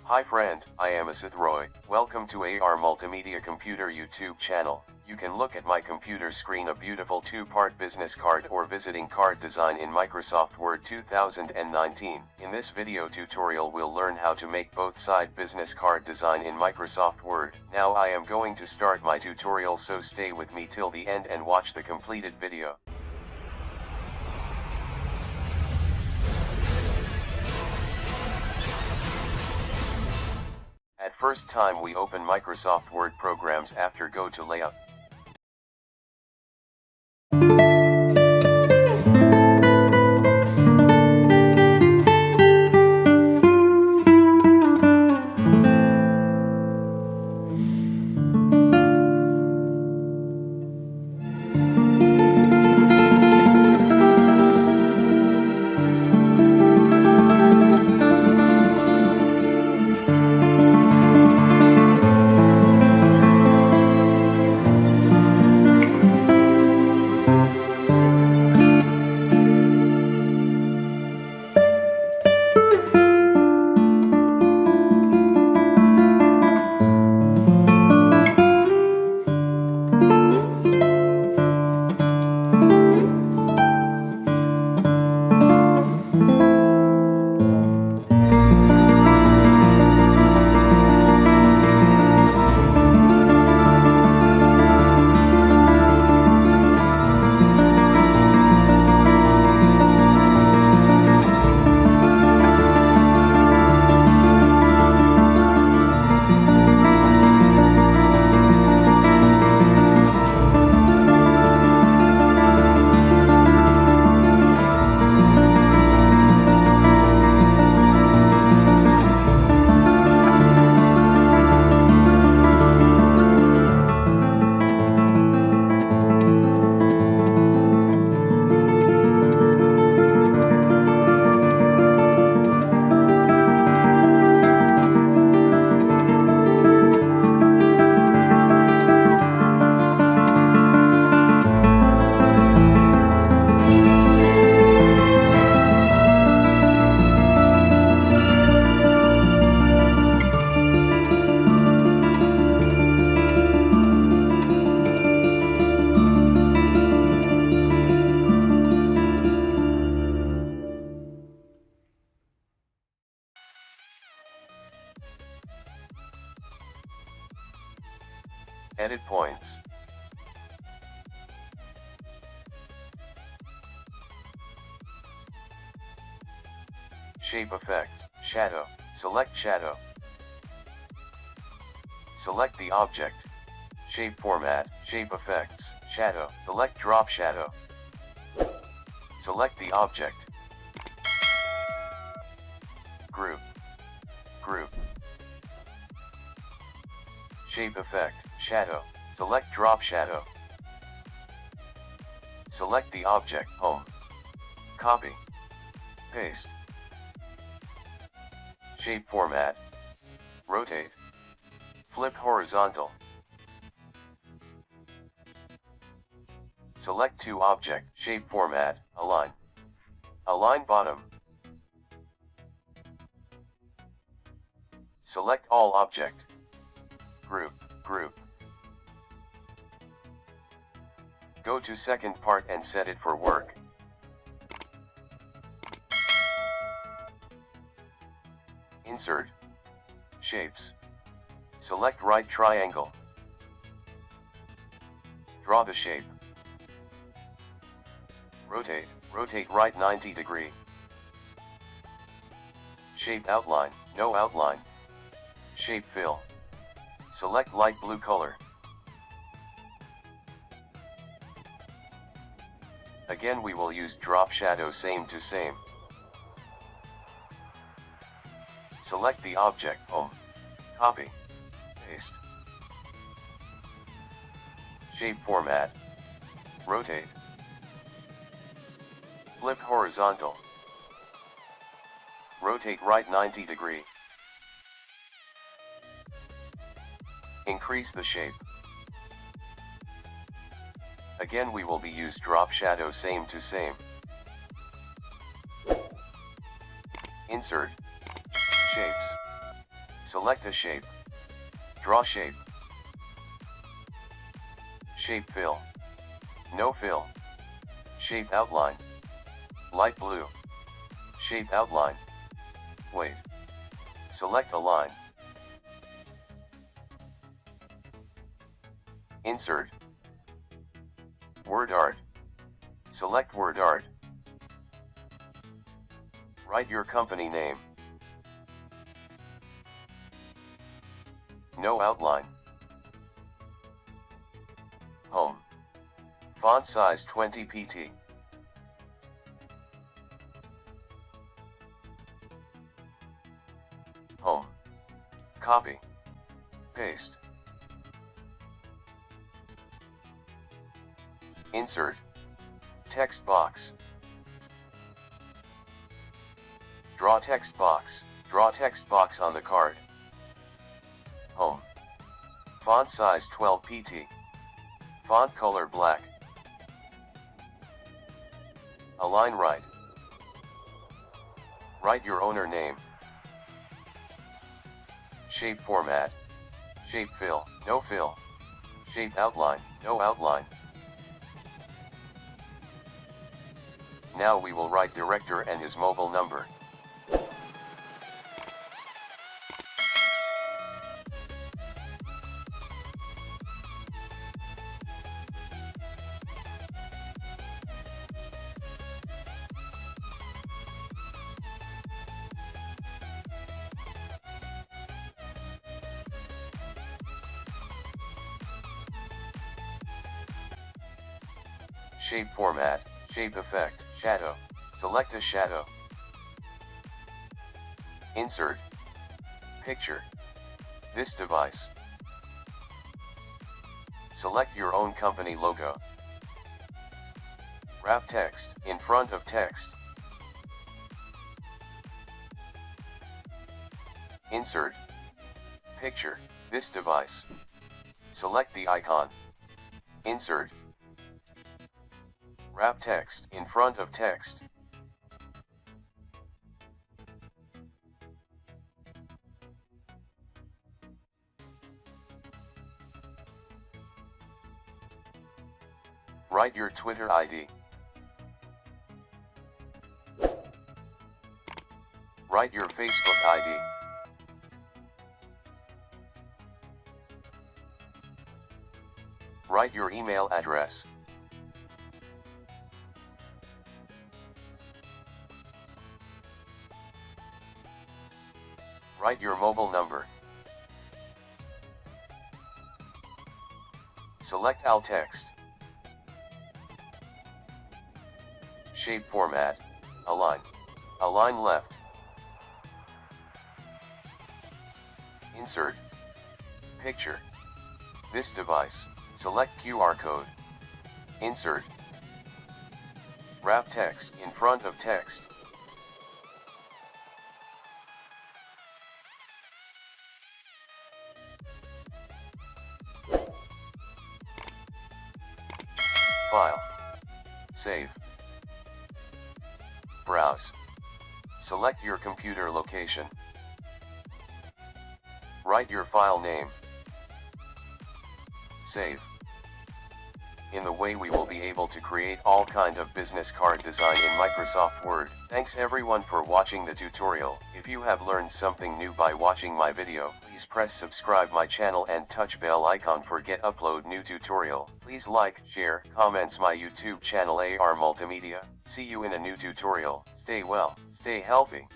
Hi friend, I am Asith Roy. Welcome to AR Multimedia Computer YouTube channel. You can look at my computer screen a beautiful two-part business card or visiting card design in Microsoft Word 2019. In this video tutorial we'll learn how to make both side business card design in Microsoft Word. Now I am going to start my tutorial, so stay with me till the end and watch the completed video. At first time we open Microsoft Word programs, after go to Layout. Edit points. Shape effects, shadow, select shadow. Select the object. Shape format, shape effects, shadow, select drop shadow. Select the object. Group, group. Shape effect, shadow, select drop shadow. Select the object, home. Copy. Paste. Shape format. Rotate. Flip horizontal. Select to object, shape format, align. Align bottom. Select all object. Group, group. Go to second part and set it for work. Insert. Shapes. Select right triangle. Draw the shape. Rotate, rotate right 90 degree. Shape outline, no outline. Shape fill. Select light blue color. Again we will use drop shadow, same to same. Select the object, home. Copy. Paste. Shape format. Rotate. Flip horizontal. Rotate right 90 degree. Increase the shape. Again we will be use drop shadow, same to same. Insert. Shapes. Select a shape. Draw shape. Shape fill. No fill. Shape outline. Light blue. Shape outline. Weight. Select a line. Insert. Word art. Select word art. Write your company name. No outline. Home. Font size 20 pt. Home. Copy. Paste. Insert. Text box. Draw text box. Draw text box on the card. Home. Font size 12 pt. Font color black. Align right. Write your owner name. Shape format. Shape fill, no fill. Shape outline, no outline. Now we will write director and his mobile number. Shape format, shape effect, shadow. Select a shadow. Insert. Picture. This device. Select your own company logo. Wrap text in front of text. Insert. Picture. This device. Select the icon. Insert. Wrap text in front of text. Write your Twitter ID. Write your Facebook ID. Write your email address. Write your mobile number. Select alt text. Shape format, align. Align left. Insert. Picture. This device. Select QR code. Insert. Wrap text in front of text. File. Save. Browse. Select your computer location. Write your file name. Save. In the way we will be able to create all kind of business card design in Microsoft Word. Thanks everyone for watching the tutorial. If you have learned something new by watching my video, please press subscribe my channel and touch bell icon for get upload new tutorial. Please like, share, comments my YouTube channel AR Multimedia. See you in a new tutorial. Stay well, stay healthy.